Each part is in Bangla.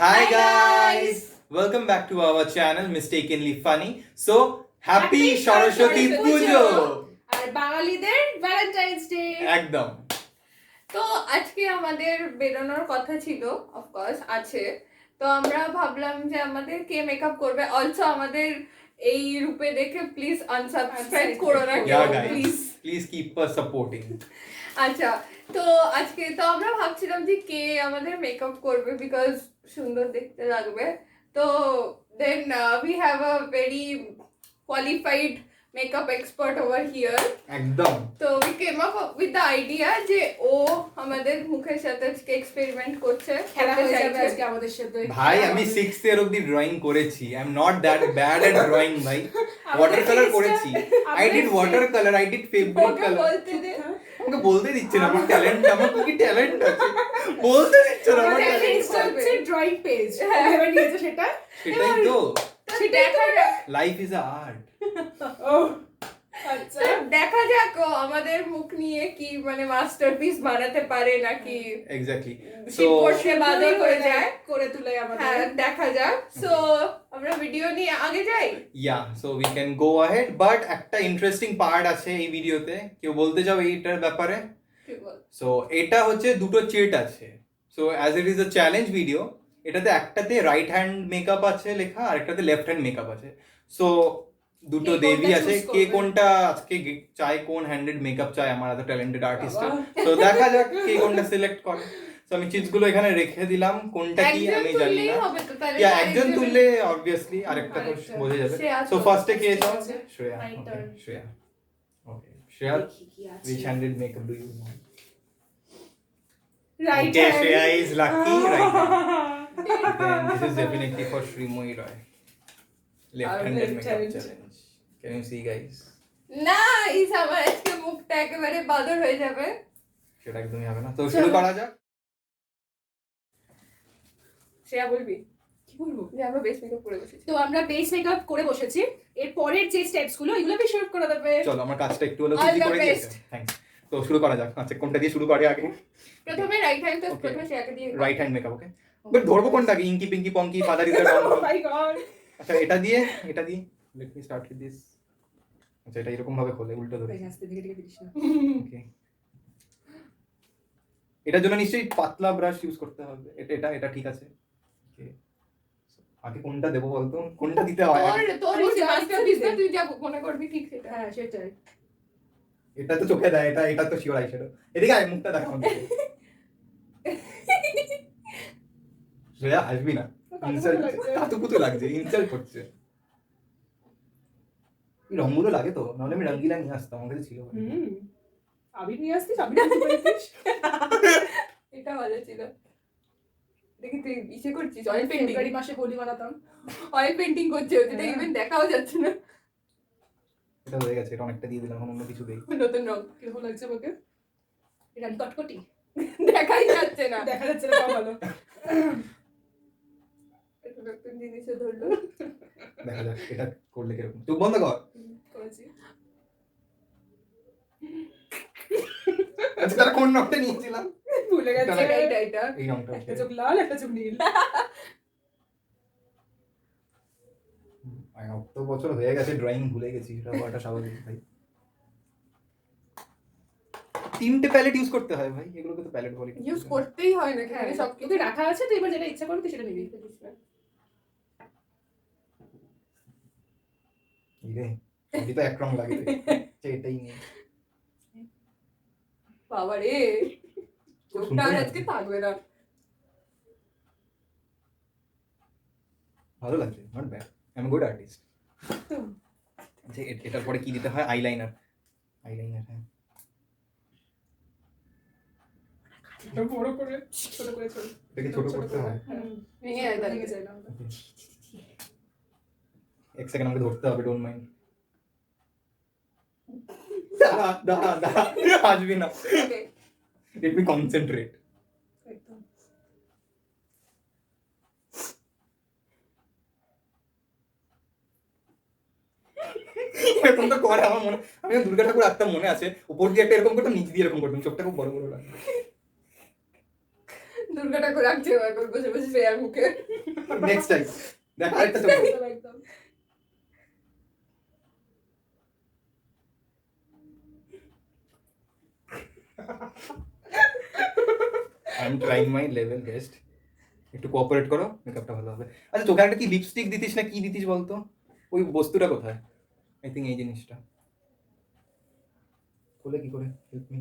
Hi guys! Welcome back to our channel Mistakenly Funny. So, happy Saraswati Pujo! আর বাঙালিদের ভ্যালেন্টাইন্স ডে। একদম। তো আজকে আমাদের বেরোনোর কথা ছিল, অফকোর্স আছে। তো আমরা ভাবলাম যে আমাদের কে মেকআপ করবে। অলসো আমাদের এই রূপে দেখে প্লিজ আনসাবস্ক্রাইব করো না Yeah please. guys, please keep us supporting. আচ্ছা, তো আজকে তো আমরা ভাবছিলাম যে কে আমাদের মেকআপ করবে বিকজ সুন্দর দেখতে লাগবে। তো then we have a very qualified makeup expert over here. একদম। তো we came up with the idea যে ও আমাদের মুখের সাথে আজকে এক্সপেরিমেন্ট করছে, খেলা করতে হয়ে যাবে চাইছে। আজকে আমাদের সাথে। ভাই আমি 6th year অবধি ড্রয়িং করেছি। I am not that bad at drawing ভাই। ওয়াটার কালার করেছি। I did water colour, I did fabric okay colour. বলতে দে। আমাকে বলতে দিচ্ছে না আমার ট্যালেন্ট, আমার কি ট্যালেন্ট আছে বলতে দিচ্ছে না আমার আমাদের ট্যালেন্ট। ইনস্টা হচ্ছে ড্রয়িং পেজ। ভেবে নিয়েছে সেটা। সেটাই তো, দেখা যাক, লাইফ ইজ আ আর্ট। ও আচ্ছা। দেখা যাক ও আমাদের মুখ নিয়ে কি মানে মাস্টারপিস বানাতে পারে নাকি এক্স্যাক্টলি। শিবপোষে বাদর হয়ে যায়। করে তুলে আমাদের। হ্যাঁ, দেখা যাক। সো আমরা ভিডিও নিয়ে আগে যাই। Yeah, so we can go ahead, but একটা ইন্টারেস্টিং পার্ট আছে এই ভিডিওতে। কেউ বলতে চাও এইটার ব্যাপারে? ঠিক বল। সো এটা হচ্ছে দুটো চিট আছে। So as it is a challenge video, এটাতে একটাতে রাইট হ্যান্ড মেকআপ আছে লেখা আর একটাতে লেফট হ্যান্ড মেকআপ আছে। সো দুটো কে দেবী কোনটা আছে, choose কে করবে? কোনটা আজকে চায়, কোন হ্যান্ডেড মেকআপ চায় আমার এত ট্যালেন্টেড আর্টিস্টের। সো দেখা যাক কে কোনটা সিলেক্ট করে। সো আমি চিটস গুলো এখানে রেখে দিলাম, কোনটা কি একজন আমি জানি তুললেই না। হবে তো, তাহলে ইয়া তো একজন আরেকজনের- তুললে অবভিয়াসলি আরেকটা তো আরেকটা। বোঝা যাবে। শ্রেয়া সো তো- ফার্স্টে কে ঠিক চাও? আছে। Shreya. My okay, turn. Shreya. ওকে, শ্রেয়া, দেখি কি আছে। which handed makeup do you want? Right Okay, hand. Shreya is lucky, right hand. Then this is definitely for Shrimoy Roy. Left-handed left makeup hand. challenge. Can you see guys? না, ইস আমার আজকে মুখটা একেবারে বাদর হয়ে যাবে। সেটা একদমই হবে না। তো শুরু করা যাক। শ্রেয়া বলবি কি বলবো? যে আমরা বেস্ট মেকআপ করে বসেছি। তো আমরা বেস মেকআপ করে বসেছি। এর পরের যে স্টেপস গুলো এগুলো বেশি শুট করে দেবে। চলো আমার কাজটা একটু হলো All ইজি the করে best. দিয়েছে। থ্যাঙ্কস। তো শুরু করা যাক। আচ্ছা কোনটা দিয়ে শুরু করে আগে? প্রথমে রাইট হ্যান্ড তো Okay. প্রথমে শ্রেয়াকে দিয়ে right hand makeup, okay? But ধরবো কোনটাকে? Inky pinky ponky father is the Oh my god. আচ্ছা এটা দিয়ে let me start with this. আচ্ছা এটা এরকম ভাবে খোলে, উল্টো ধরে। আস্তে ধীরে ধীরে দিস না। ওকে, এটার জন্য নিশ্চয়ই পাতলা ব্রাশ ইউজ করতে হবে। এটা ঠিক আছে। ওকে, আগে কোনটা দেবো বলতো? কোনটা দিতে হয়? তোর আমি যা মাস্টারপিস ইচ্ছা তুই যা মনে করবি ঠিক সেটা। হ্যাঁ সেটাই। এটা তো চোখে দেয়, এটা তো শিওর আইশ্যাডো। এদিকে আয়, মুখটা দেখা আমাকে। শ্রেয়া হাসবি না, ইনসাল্ট, কাতুকুতু লাগছে, ইনসাল্ট করছে। এই রঙগুলো লাগে তো, নাহলে আমি রঙ্গিলা নিয়ে আসতাম, আমার কাছে ছিল। আবির নিয়ে আসতিস, আবির আনতে পারতিস। এটা ভালো ছিল। দেখি তুই ইসে করছিস, অয়েল পেন্টিং। ফেব্রুয়ারি মাসে হোলি বানাতাম। অয়েল পেন্টিং করছে, ওটা ইভেন দেখাও যাচ্ছে না। এটা হয়ে গেছে, এটা অনেকটা দিয়ে দিলাম, এখন অন্য কিছু দেই। নতুন রং কিরকম লাগছে আমাকে? এটা কটকটি দেখাই যাচ্ছে না। দেখা যাচ্ছে না, তাও ভালো। একটা নতুন জিনিসও ধরলো। দেখা যাক এটা করলে কিরকম। চোখ বন্ধ কর। করেছি। আচ্ছা তারা কোন রংটা নিয়েছিলাম? ভুলে গেছে। এটা এই রংটা। একটা চোখ লাল, একটা চোখ নীল। অত বছর হয়ে গেছে ড্রয়িং, ভুলে গেছি, এটা হওয়াটা স্বাভাবিক ভাই। তিনটে প্যালেট ইউজ করতে হয় ভাই, এগুলোকে তো প্যালেট বলে। ইউজ করতেই হয় না, হ্যাঁ, সব সব কিছু কিছু রাখা আছে, তুই এবার যেটা ইচ্ছা করবি তুই সেটা নিবি। রে সবই তো এক রং লাগে রে। আচ্ছা, এটাই নেই। বাবা রে, চোখটা আর আজকে থাকবে না। ভালো লাগছে, not bad, I am good artist. আচ্ছা এটার পরে কি দিতে হয়? আইলাইনার। হ্যাঁ। এটা বড় করে ছোট করে ছোট। এটাকে ছোট করতে হয়। ভেঙে যায় তাহলে। ভেঙে যায় না। এক সেকেন্ড আমাকে ধরতে হবে, ডোন্ট মাইন্ড। দাঁড়া আসবি না, Okay. Let me concentrate. একদম। এরকম তো করে আমার মনে, আমি দুর্গা ঠাকুর আঁকতাম মনে আছে, উপর দিয়ে একটা এরকম করতাম, নিচ দিয়ে এরকম করতাম, চোখটা খুব বড় বড় লাগতো। দুর্গা ঠাকুর রাখছে এখন বসে বসে শ্রেয়ার মুখে। নেক্সট টাইম দেখা আরেকটা চোখ একদম একদম I am trying my level best, একটু কোঅপারেট করো, মেকআপটা ভালো হবে। আচ্ছা তোকে একটা কি লিপস্টিক দিতিস না কি দিতিস বলতো, ওই বস্তুটা কোথায়? আই থিঙ্ক এই জিনিসটা খুলে কি করে, হেল্প মি।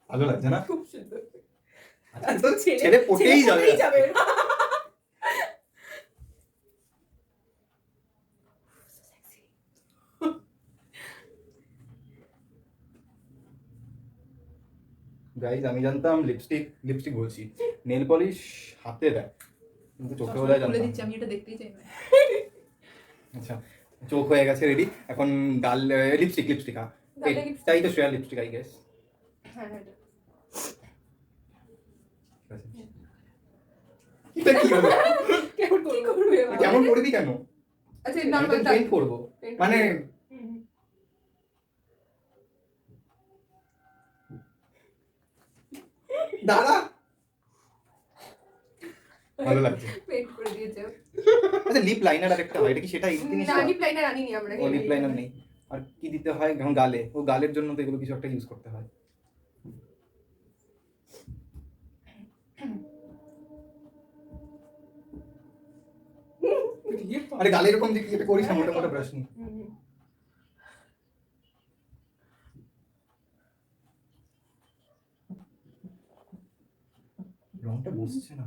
ভালো লাগছে না? খুব সুন্দর আচ্ছা, তো ছেলে পটেই যাবে। যাবে গাইজ আমি জানতাম লিপস্টিক বলছি, নেল পলিশ হাতে দেয়, কিন্তু চোখেও দেয় খুলে জানতাম দিচ্ছি, না। আমি এটা দেখতেই চাই না। আচ্ছা চোখ হয়ে গেছে রেডি, এখন গাল লিপস্টিক হ্যাঁ গালে lipstick। চাই তো শ্রেয়া লিপস্টিক আই গেস। হ্যাঁ হ্যাঁ এটা কি হলো? কেমন কি করবো? করবে কেমন করবি কেন? আচ্ছা আমি তো নর্মাল পেইন্ট করবো, মানে দাদা ভালো লাগছে। পেইন্ট করে দিয়েছে। আচ্ছা লিপ লাইনার আর একটা হয়, এটা কি সেটা এই জিনিসটা? না লিপ লাইনার আনিনি আমরা। ও লিপ লাইনার নেই, আর কি দিতে হয় এখন গালে, ও গালের জন্য তো এগুলো কিছু একটা ইউজ করতে হয়। আরে গালে এরকম যে কি এটা করিস না, মোটা মোটা ব্রাশ নিয়ে। রংটা বসছে না।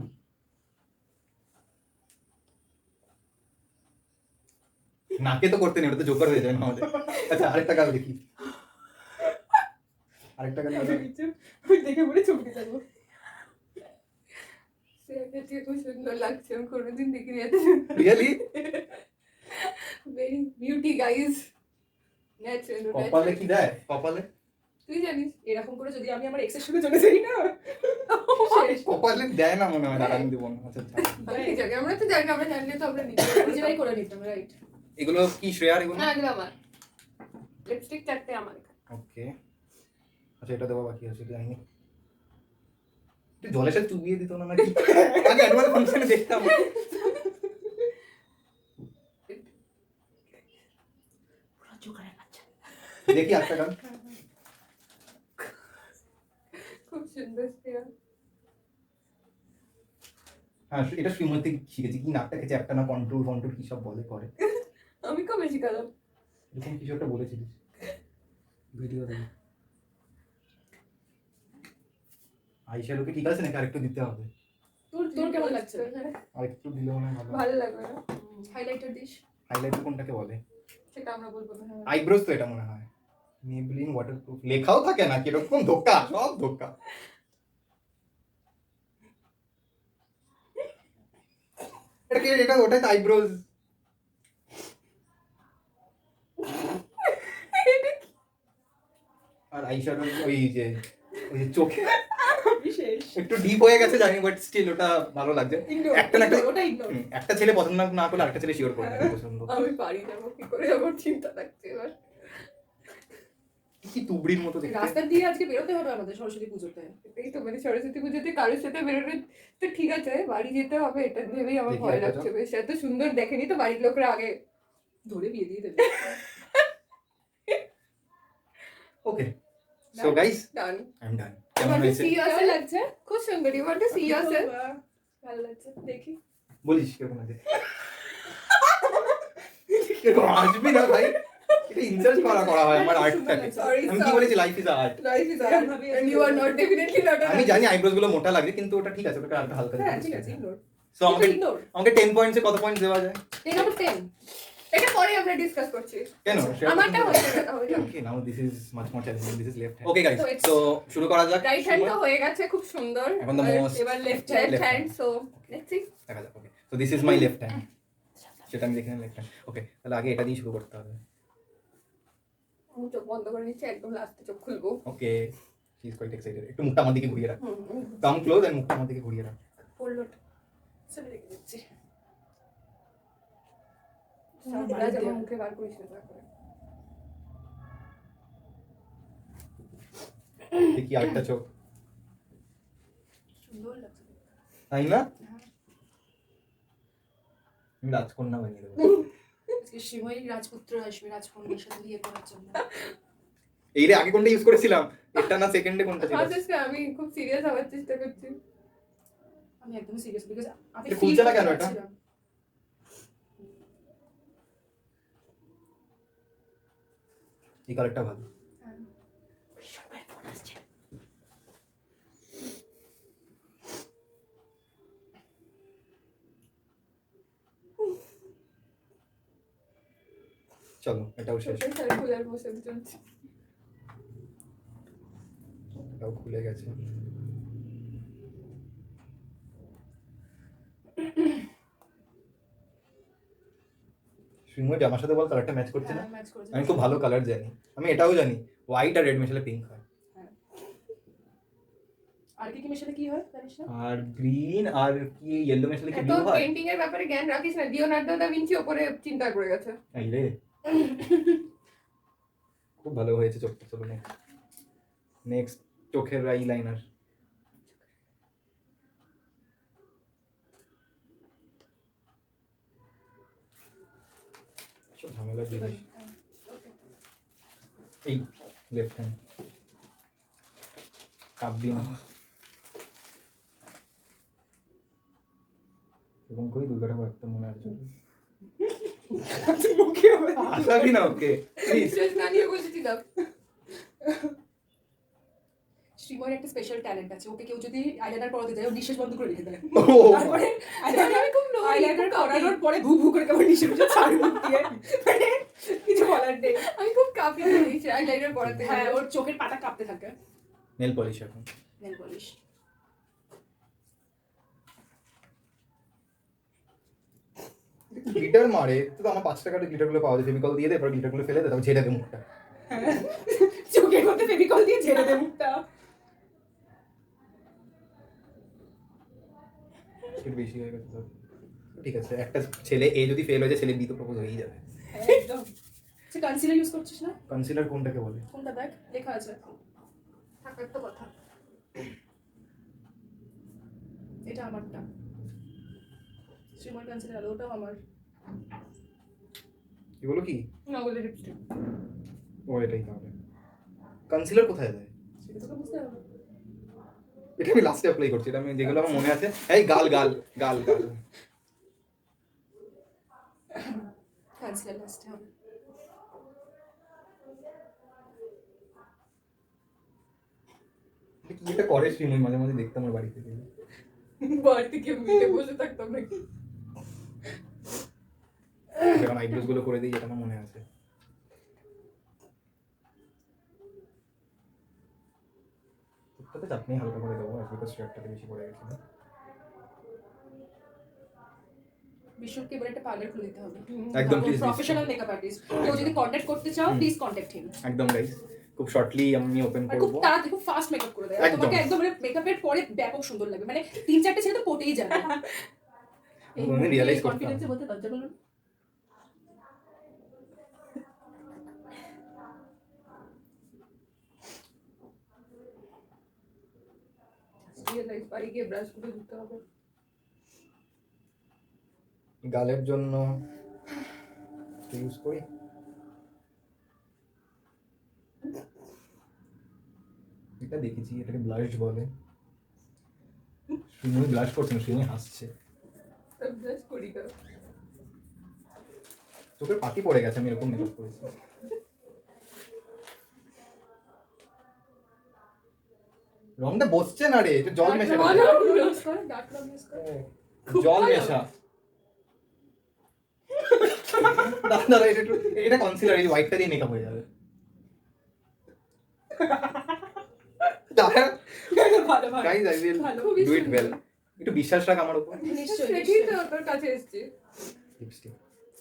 নাকে তো করতে নেই, ওটা তো জোকার হয়ে যায় না আমাদের। আচ্ছা আরেকটা গাল দেখি, আরেকটা গাল দেখে বলে চমকে যাবো। শ্রেয়াকে খুব সুন্দর লাগছে, আমি কোনোদিন দেখিনি এত really. Very beauty guys. Natural কপালে কি দেয়, কপালে তুই জানিস এরকম করে যদি আমি আমার এক্সের সঙ্গে চলে যাই না, শেষ। কপালে দেয় না মনে হয়, দাঁড়ান দেবো না। আচ্ছা আচ্ছা আমি জানি, আমরা তো জানি, আমরা জানলে তো আমরা নিজে নিজেরাই করে নিতাম, রাইট? এগুলো কি শ্রেয়ার এগুলো? না এগুলো আমার লিপস্টিক চারটে আমার। ওকে আচ্ছা এটা দেওয়া বাকি আছে, জানি তুই জলের সাথে চুবিয়ে দিত না নাকি? আগে অ্যানুয়াল ফাংশনে দেখতাম। পুরো জোকারের বাচ্চা। দেখি একটা গান। খুব সুন্দর শ্রেয়া। হ্যাঁ এটা শ্রীমতি থেকে শিখেছি, কি নাকটা কেছে একটা না কন্ট্রোল কি সব বলে করে, আমি কবে শিখালাম? এরকম কিছু একটা বলেছিলিস ভিডিও দেখি। আইশ্যাডোকে ঠিক আছে নাকি আরেকটু দিতে হবে? তোর কেমন লাগছে? আরেকটু দিলে মনে হয় ভালো। ভালো লাগবে না? Highlighter this. হাইলাইটার কোনটাকে বলে? সেটা আমরা বলবো না। আইব্রোজ তো এটা মনে হয়। মেবলিন ওয়াটারপ্রুফ লেখাও থাকে না, কিরকম ধোকা, সব ধোকা। এটা কি, এটা ওটাই তো আইব্রোজ। আর আইশ্যাডো ওই যে চোখে বিশেষ একটু ডিপ হয়ে গেছে জানি, বাট স্টিল ওটা ভালো লাগছে। একটা না একটা ওটা ইগনোর। একটা ছেলে পছন্দ না করলে আরেকটা ছেলে শিওর করে নেবে পছন্দ। আমি পারি যাবো কি করে, আমার চিন্তা লাগছে এবার। কি তুবড়ির মতো দেখতে। রাস্তা দিয়ে আজকে বেরোতে হবে আমাদের সরস্বতী পুজোতে। এই তো মানে সরস্বতী পুজোতে কারোর সাথে বেরোলে তো ঠিক আছে, বাড়ি যেতে হবে এটা ভেবেই আমার দেখি ভয় একটা লাগছে বেশ। এত সুন্দর দেখেনি তো বাড়ির লোকরা আগে। ধরে বিয়ে দিয়ে দেবে। Okay so guys done. I am done. You কেমন want to হয়েছে see কেমন yourself? লাগছে? খুব সুন্দর। You want to see yourself? ভালো লাগছে, দেখি। বলিস কিরকম আছে? কিরকম আসবি না ভাই, এটা ইনসাল্ট করা হয় আমার আর্টটাকে। Sorry, আমি কি বলেছি, life is art. Life is art and you are not definitely not an আমি artist. জানি আইব্রোজ গুলো মোটা লাগে, কিন্তু ওটা ঠিক আছে, ওটা আরেকটা হালকা হ্যাঁ ঠিক আছে, ইগনোর। সো আমাকে ইগনোর। আমাকে 10 পয়েন্টসে কত পয়েন্ট দেওয়া যায়? 10 out of 10। এটা পরে আমরা ডিসকাস করছি। কেন? আমারটা হয়ে যাবে তাহলে। Okay now this is much more challenging, this is left hand. Okay guys So it's- so শুরু করা যাক। রাইট হ্যান্ড তো হয়ে গেছে খুব সুন্দর। এখন the আর most এবার left left hand. hand. So let's see. দেখা যাক। Okay so this is my left hand, সেটা আমি দেখে নিলাম লেফট হ্যান্ড। ওকে তাহলে আগে এটা দিয়ে শুরু করতে হবে। আমি চোখ বন্ধ করে নিচ্ছি, একদম লাস্টে চোখ খুলবো। Okay she is quite excited. একটু মুখটা আমার দিকে ঘুরিয়ে রাখ, কাম ক্লোজ এন্ড মুখটা আমার দিকে ঘুরিয়ে রাখ। পড়লো। চলে রেখে দিচ্ছি। রাজ আমার মুখে বার করিস না তারপরে। দেখি আরেকটা চোখ, সুন্দর লাগছে। তাই না? হ্যাঁ। আমি রাজকন্যা বানিয়ে দেবো। আজকে শ্রীময়ী রাজপুত্র আসবে রাজকন্যার সাথে বিয়ে করার জন্য। এই রে, আগে কোনটা ইউজ করেছিলাম, এটা না সেকেন্ডে কোনটা ছিল? আমি খুব সিরিয়াস হওয়ার চেষ্টা করছি। আমি একদম সিরিয়াস বিকজ আমি এটা ফিল খুলছে না করতে কেন এটা? পারছিলাম। এই কালারটা ভালো। হ্যাঁ। সবার ফোন আসছে। চলো এটাও শেষ, চোখের সার্কুলার মোশন চলছে। এটাও খুলে গেছে। শ্রীময় জামার সাথে বল কালারটা ম্যাচ করছে না? হ্যাঁ, ম্যাচ করেছে। আমি খুব ভালো কালার জানি, আমি এটাও জানি, হোয়াইট আর রেড মেশালে পিঙ্ক হয়, আর কি কি মেশালে কি হয় জানিস না? আর গ্রিন আর কি ইয়েলো মেশালে কি এত ব্লু হয়? পেন্টিং এর ব্যাপারে জ্ঞান রাখিস না, লিওনার্দো দা ভিঞ্চি উপরে চিন্তা করে গেছে। এই রে, খুব ভালো হয়েছে চোখটা। চলো নেক্সট চোখের আই লাইনার। সব ঝামেলার জিনিস। এই লেফট হ্যান্ড কাপ দিন এবং করি দুর্গা ঠাকুর একটা মনে আছে। মুখে হবে। আসাবি না ওকে প্লিজ। স্ট্রেস না নিয়ে বসেছিলাম। শ্রীময়ের একটা স্পেশাল ট্যালেন্ট আছে, ওকে কেউ যদি আইলাইনার পরাতে যায় ও নিঃশ্বাস বন্ধ করে রেখে দেয়। তারপরে আমি খুব লোভী, আইলাইনার খুব পরানোর পরে ভু ভু করে কেমন নিঃশ্বাস ছাড়ে মুখ দিয়ে, মানে কিছু বলার নেই। আমি খুব কাঁপি জিনিস আইলাইনার পড়াতে। হ্যাঁ, ওর চোখের পাতা কাঁপতে থাকে। নেল পলিশ এখন নেল পলিশ। গ্লিটার মারে তো আমার 5 টাকার গ্লিটার গুলো পাওয়া যায়, ফেভিকল দিয়ে দে, এরপর গ্লিটার গুলো ফেলে দে, তারপর ঝেড়ে দে মুখটা। চোখের মধ্যে ফেভিকল দিয়ে ঝেড়ে দে মুখটা। একটু বেশি হয়ে গেছে তো। ঠিক আছে, একটা ছেলে এ যদি ফেল হয়ে যায়, ছেলে বি তো প্রপোজ হয়েই যাবে। একদম। তুই কনসিলার ইউজ করছিস না? কনসিলার কোনটাকে বলে? কোনটা দেখ, লেখা আছে। থাকার তো কথা। এটা আমারটা। শ্রীময় কনসিলার, ওটাও আমার। কি বলো কি? না বলে লিপস্টিক। ও এটাই তাহলে। কনসিলার কোথায় দেয়? সেটা তোকে বুঝতে হবে। এটা আমি লাস্টে অ্যাপ্লাই করছি, এটা আমি যেগুলো আমার মনে আছে। এই গাল গাল গাল গাল। কনসিলার লাস্টে হবে। কি এটা করে শ্রীময়, মাঝে মাঝে দেখতাম আমার বাড়িতে গেলে। বাড়িতে কেউ মিটে বসে থাকতাম নাকি? যখন আইব্রোজ গুলো করে দিই, যেটা আমার মনে আছে। তোরটাতে চাপ নেই, হালকা করে দেবো, বিকজ শার্টটাতে বেশি পড়ে গেছে। বিশ্বকে এবার একটা পার্লার খুলে দিতে হবে। একদম, please, প্রফেশনাল মেকআপ আর্টিস্ট। কেউ যদি কন্ট্যাক্ট করতে চাও প্লিজ কন্ট্যাক্ট হিম। একদম গাইস, খুব শর্টলি আমি ওপেন আর খুব করব। তাড়াতাড়ি, খুব ফাস্ট মেকআপ করে দেয়। আর একদম। তোমাকে একদম মানে মেকআপের পরে ব্যাপক সুন্দর লাগবে, মানে 3-4টে ছেলে তো পটেই যাবে। আমি রিয়েলাইজ করতাম। কনফিডেন্সে বলতে লজ্জা করলো। রিয়েলাইজ বাড়ি গিয়ে ব্রাশ করে দিতে হবে। গালের জন্য ইউজ করি এটা, দেখেছি এটাকে ব্লাশ বলে। শ্রীময় ব্লাশ করছে না, শ্রীময় হাসছে। ব্রাশ করি না। চোখের পাতি পড়ে গেছে, আমি এরকম মেকআপ করেছি। রংটা বসছে না রে, এটা জল মেশা। ডার্ক রং ইউজ কর, ডার্ক রং ইউজ কর। জল মেশা। দাদা এটা একটু, এটা কনসিলার, এই হোয়াইটটা দিয়ে মেকআপ হয়ে যাবে। ভালো ভালো। গাইস আই উইল ভালো, খুবই ডু ইট ওয়েল। সুন্দর। একটু বিশ্বাস রাখ আমার উপর। নিশ্চয়ই, সেটাই তো নিশ্চয়ই। তোর কাছে এসেছি। লিপস্টিক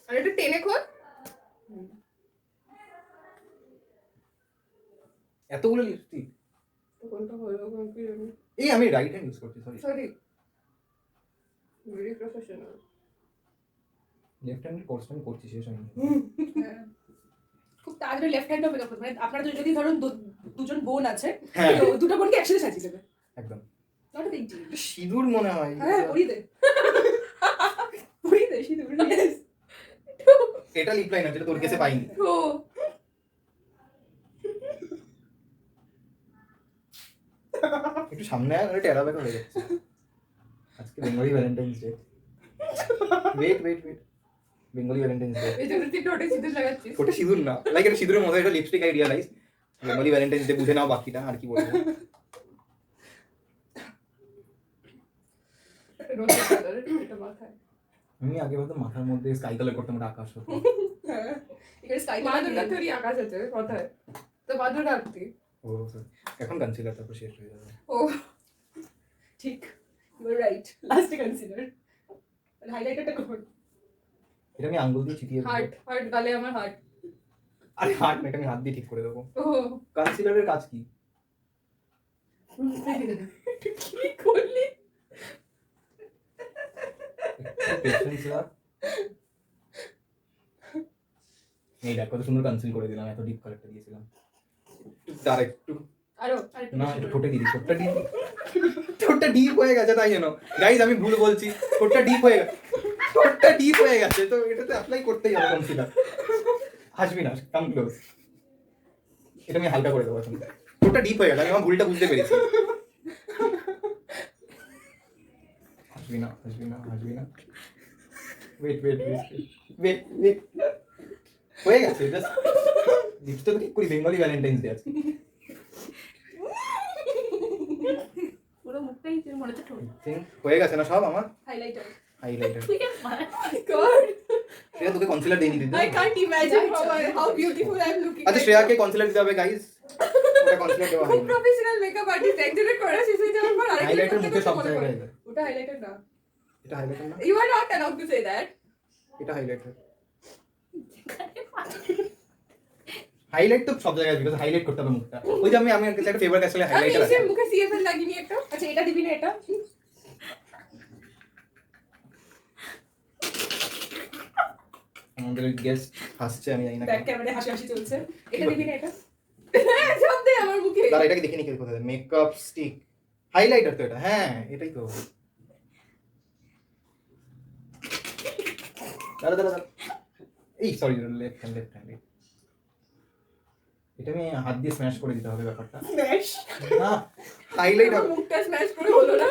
আর এটা টেনে খোল। এতগুলো লিপস্টিক। কোনটা হলো কোন কি জানি। এই আমি রাইট হ্যান্ড ইউজ করছি, sorry. Sorry. Very professional. Left hand course আমি করছি, শেষ হয়নি। খুব তাড়াতাড়ি লেফট হ্যান্ডও মেকআপ করবে। মানে আপনারা যদি ধরুন দুজন বোন আছে, হ্যাঁ। তো দুটো বোনকে একসাথে সাজিয়ে দেবে। একদম নট আ বিগ ডিল। সিঁদুর মনে হয় হ্যাঁ, পরিয়ে দে। পরিয়ে দে সিঁদুর, yes। এটা লিপ লাইনার যেটা তোর কাছে পাইনি। ও একটু সামনে আয়, নাহলে টেরা বেকা হয়ে যাচ্ছে। আজকে Bengali Valentine's day. Wait Bengali Valentine's day. এই জন্য তুই ঠোঁটে সিঁদুর লাগাচ্ছিস। ওটা সিঁদুর না, লাইক এটা সিঁদুরের মতো, এটা lipstick. I realise Bengali Valentine's day বুঝে নাও, বাকিটা আর কি বলবো। রোজের কালার এটা মাথায়। আমি আগে ভাবতাম মাথার মধ্যে স্কাই কালার করতাম, ওটা আকাশ হতো। হ্যাঁ, এখানে স্কাই মাদুরটা তোরই আকাশ আছে মাথায়, তো মাদুর রাখতি। ও sorry। এখন কনসিলার, তারপর শেষ হয়ে যাবে। ও ঠিক, ইউ আর রাইট। লাস্টে কনসিডার। আর হাইলাইটারটা কোন? এটা আমি আঙ্গুল দিয়ে চিটিয়ে দেবো। হার্ট গালে আমার হার্ট। আরে হাত না, এটা আমি হাত দিয়ে ঠিক করে দেবো। ও কনসিলারের কাজ কি? কি করলি? পেশেন্স রাখ। এই দেখ কত সুন্দর কনসিল করে দিলাম, এত ডিপ কালারটা দিয়েছিলাম। তার একটু আরো না, একটু ঠোঁটে দিদি, ঠোঁটটা ডিপ হয়ে গেছে, তাই জন্য গাইজ আমি ভুল বলছি। ঠোঁটটা ডিপ হয়ে গেছে, তো এটাতে অ্যাপ্লাই করতেই হবে কনসিলার। হাসবি না, কাম ক্লোজ। এটা আমি হালকা করে দেবো এখন। ঠোঁটটা ডিপ হয়ে গেছে, আমি আমার ভুলটা বুঝতে পেরেছি। হাসবি না। ওয়েট হয়ে গেছে। জাস্ট লিপসটা তো ঠিক করি, বেঙ্গলি ভ্যালেন্টাইন্স ডে আজকে। পুরো মুখটাই মনে হচ্ছে ঠোঁট। হয়ে গেছে না সব আমার? হাইলাইটার। God, শ্রেয়া তোকে কনসিলার দেয়নি দিদি। I can't imagine how beautiful I'm looking. আচ্ছা শ্রেয়াকে কনসিলার দিতে হবে গাইস। ওটা কনসিলার দেওয়া খুব হয়নি। প্রফেশনাল মেকআপ আর্টিস্ট একজনের করা শেষ হয়ে যাওয়ার পর আরেকজন হাইলাইটার করতে মুখে করতে সব মনে জায়গায় পড়ে। দেয়। ওটা হাইলাইটার না। এটা হাইলাইটার না, You are not allowed to say that. এটা হাইলাইটার। হাইলাইট তো সব জায়গায়, বিকজ হাইলাইট করতে হবে মুখটা। ওই যে আমি একটা ফেভার কাছে আমি হাইলাইটার আছে। এসে মুখে CFL লাগিনি একটা। আচ্ছা, এটা দিবি না এটা? আমাদের গেস্ট হাসছে, আমি জানি না ব্যাক কেন। ক্যামেরায় হাসি চলছে। এটা দিবি না এটা? সব দে আমার মুখে। দাঁড়া, এটাকে দেখে নি কোথায় মেকআপ স্টিক হাইলাইটার তো এটা। হ্যাঁ এটাই তো। দাঁড়া এই সরি, লেফট হ্যান্ড। এটা আমি হাত দিয়ে স্ম্যাশ করে দিতে হবে ব্যাপারটা। স্ম্যাশ। না হাইলাইট আমার মুখটা স্ম্যাশ করে হলো না।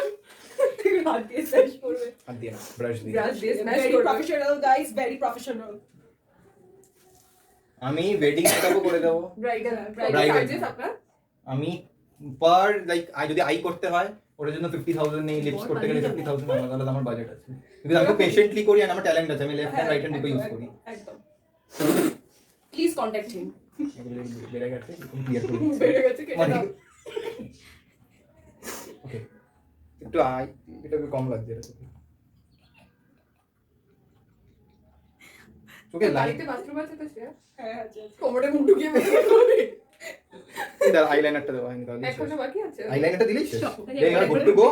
হাত দিয়ে স্ম্যাশ করবে। হাত দিয়ে না, ব্রাশ দিয়ে। ব্রাশ দিয়ে স্ম্যাশ ভেরি করবে। Professional guys, very professional. আমি ওয়েডিং মেকআপও করে দেবো। Bridal Bridal. চার্জেস আপনার? আমি পার লাইক যদি আই করতে হয় ওটার জন্য 50,000 নেই, লিপস করতে গেলে 50,000 আলাদা আমার বাজেট আছে। বিকজ আমি পেশেন্টলি করি আর আমার ট্যালেন্ট আছে, আমি লেফট হ্যান্ড রাইট হ্যান্ড দুটো ইউজ করি। একদম। প্লিজ কন্ট্যাক্ট হিম। এগুলো বেড়ে গেছে, এরকম ক্লিয়ার করি। বেড়ে গেছে কেটে দাও। ওকে একটু আই, এটা একটু কম লাগছে এটা চোখে। চোখে লাইট। বাড়িতে বাথরুম আছে তো শ্রেয়া? হ্যাঁ, আচ্ছা। কোমরে মুখ ঢুকিয়ে বেরিয়ে পড়বে। এই দাঁড়া, আইলাইনারটা দেওয়া হয়নি তাহলে। এখনো বাকি আছে? আইলাইনারটা দিলেই শেষ। সবটাই দেন আর একবারে গুড টু গো।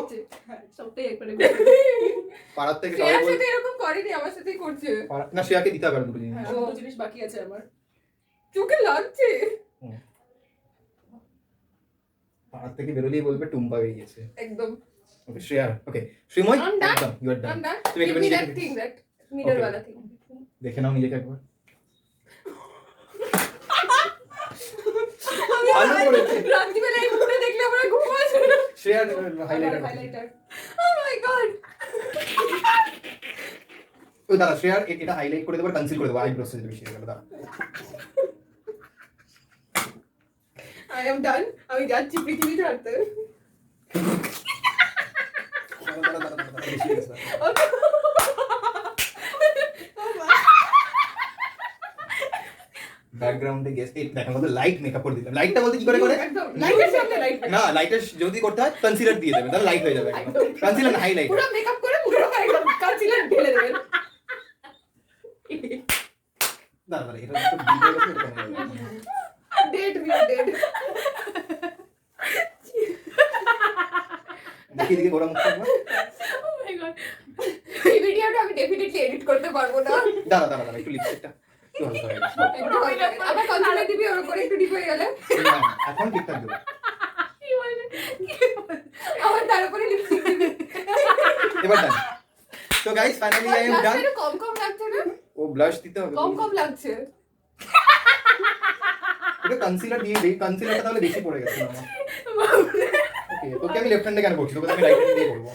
হ্যাঁ, সবটাই একবারে পাড়ার থেকে সবাই শ্রেয়ার বল। সাথে এরকম করেনি, আমার সাথেই করছে। না শ্রেয়াকে দিতে হবে আর দুটো জিনিস। হ্যাঁ, ও। দুটো জিনিস বাকি আছে আমার। চোখে লাগছে। পাড়ার থেকে বেরোলেই বলবে টুম্পা বেরিয়েছে। একদম। Okay Shreya, okay Shreemoy I'm done. একদম you are done. I'm done. তুমি Give একবার me নিজেকে that thing, that middle Okay. wala thing. দেখে নাও নিজেকে একবার। আমি ভালো করেছে। রাত্রিবেলা এই মুখটা দেখলে আমার ঘুম আসে না। শ্রেয়া আমার highlighter. Highlighter. Oh my god. ও দাঁড়া, শ্রেয়ার এটা হাইলাইট করে দেবো, কনসিল করে দেবো, আইব্রোস যদি বেশি হয়ে গেল। দাঁড়া I am done. আমি যাচ্ছি পৃথিবী ছাড়তে। বেশি হয়ে গেছে। Okay. ব্যাকগ্রাউন্ডে গেস্ট এই দেখেন কত লাইট মেকআপ করে দিলাম। লাইটটা বলতে কি করে একদম লাইটের সামনে লাইট। না লাইটের যদি করতে হয় কনসিলার দিয়ে দেবেন, তাহলে লাইট হয়ে যাবে একদম। কনসিলার না হাইলাইট। পুরো মেকআপ করে মুখের উপর একদম কনসিলার ঢেলে দেবেন। দাঁড়া এটা তো ভিডিও হয়ে গেছে, এরকম হয়ে যাবে। Dead, we are dead. দেখি দেখি ওরা মুখটা একবার। Oh my god. এই ভিডিওটা আমি ডেফিনেটলি এডিট করতে পারবো না। দাঁড়া একটু লিপস্টিকটা একটু হালকা হয়ে গেছে। একটু হয়ে যাবে। আবার কনসিলার দিবি ওর উপরে একটু ডিপ হয়ে গেলে না, এখন ঠিকঠাক দেবো। আবার তার উপরে লিপস্টিক দিবি। এবার ডান। তো guys finally I am done. Blush কম কম লাগছে না? ও ব্লাশ দিতে হবে। কম কম লাগছে। এটা কনসিলার দিয়ে দেই, কনসিলারটা তাহলে বেশি পড়ে গেছে আমার। ওকে, তোকে আমি লেফট হ্যান্ডে কেন করছি, তোকে আমি রাইট হ্যান্ড দিয়ে করবো।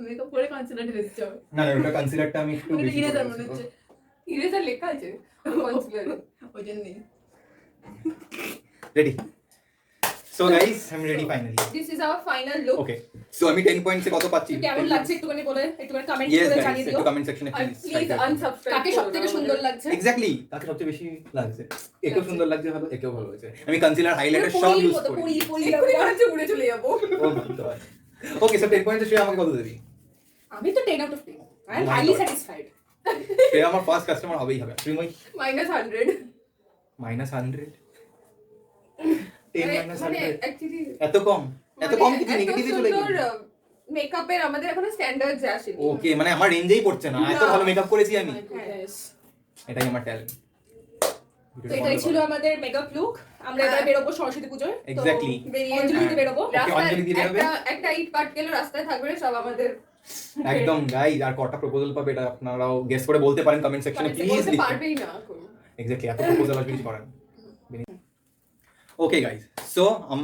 মেকআপ করে কনসিলার দিতে হবে। না না, ওটা কনসিলারটা আমি একটু ওটা বেশি ইরেজার করে মনে দিয়েছি। হচ্ছে। ইরেজার লেখা আছে কনসিলারে। ওই জন্যই। Ready? So guys I am ready finally. This is our final look. Okay, so আমি 10 পয়েন্টসে কত পাচ্ছি? তো কেমন লাগছে একটুখানি বলে, একটুখানি কমেন্ট ইয়েস করে গাইস, জানিয়ে দিও। একটু কমেন্ট সেকশনে আর প্লিজ আনসাবস্ক্রাইব। কাকে সবথেকে সুন্দর লাগছে? এক্স্যাক্টলি, কাকে সবচেয়ে বেশি লাগছে? একেও সুন্দর লাগছে, ভালো, একেও ভালো লাগছে। আমি কনসিলার হাইলাইটার সব ইউজ করি। পরি এক্ষুনি মনে হচ্ছে উড়ে চলে যাবো। ওকে, সো 10 পয়েন্টসে শুয়ে আমাকে কত দিবি? আমি তো 10 out of 10 I am Oh my highly God. Satisfied. সে আমার ফার্স্ট কাস্টমার হবেই হবে। শ্রীময় -100 -100 10 মানে -100 অ্যাকচুয়ালি এত কম? এত কম কি নেগেটিভে চলে গেল? মেকআপের আমাদের এখনো স্ট্যান্ডার্ডস আসেনি। ওকে, মানে আমার রেঞ্জেই পড়ছে না, এত না। ভালো মেকআপ করেছি আমি। Yes. এটাই আমার ট্যালেন্ট। তো এটাই ছিল আমাদের মেকআপ লুক। আমরা এবার বেরোবো সরস্বতী পুজোয়। তো Exactly. বেরিয়ে অঞ্জলি দিতে বেরোবো। Okay, অঞ্জলি দিয়ে বেরোবে? একটা ইট পাট গেলে রাস্তায় থাকবে সব আমাদের একদম গাইস, আর কটা প্রপোজাল পাবে এটা আপনারাও গেস করে বলতে পারেন কমেন্ট সেকশনে প্লিজ। বলতে পারবেই না এখন। এক্স্যাক্টলি, এত প্রপোজাল আসবে কিছু করেন। Okay guys, so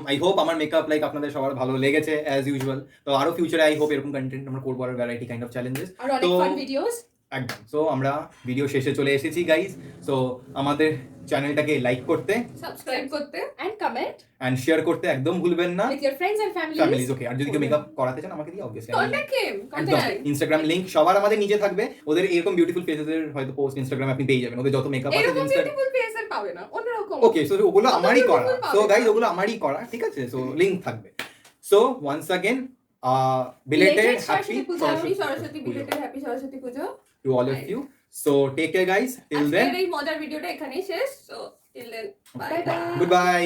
I hope আমার মেকআপ লাইক আপনাদের সবার ভালো লেগেছে অ্যাজ ইউজুয়াল। তো আরো ফিউচারে আই হোপ এরকম কন্টেন্ট আমরা করবো, আর ভ্যারাইটি কাইন্ড অফ চ্যালেঞ্জেস। আর অনেক ফান ভিডিওস। একদম। সো আমরা ভিডিও শেষে চলে এসেছি গাইস। সো আমাদের চ্যানেলটাকে লাইক করতে সাবস্ক্রাইব করতে এন্ড কমেন্ট এন্ড শেয়ার করতে একদম ভুলবেন না। With your friends and families, families. Okay. আর যদি কেউ মেকআপ করাতে চান আমাকে দিয়ে অবভিয়াসলি কন্টাক্ট হিম একদম। কন্টাক্ট ইনস্টাগ্রাম লিংক সবার আমাদের নিচে থাকবে। ওদের এরকম বিউটিফুল ফেসেসের হয়তো পোস্ট ইনস্টাগ্রামে আপনি পেয়ে যাবেন। ওদের যত মেকআপ আছে এরকম ইনস্টাগ্রাম। বিউটিফুল ফেস আর পাবে না অন্যরকম। ওকে, সো ওগুলো আমারই করা। Beautiful সো পাবে গাইস না। ওগুলো আমারই করা, ঠিক আছে? সো লিংক থাকবে। So once again belated happy Saraswati belated happy Saraswati Puja to all of you. So take care guys, till then আজকের এই মজার ভিডিওটা এখানেই শেষ। So till then bye bye. Good bye.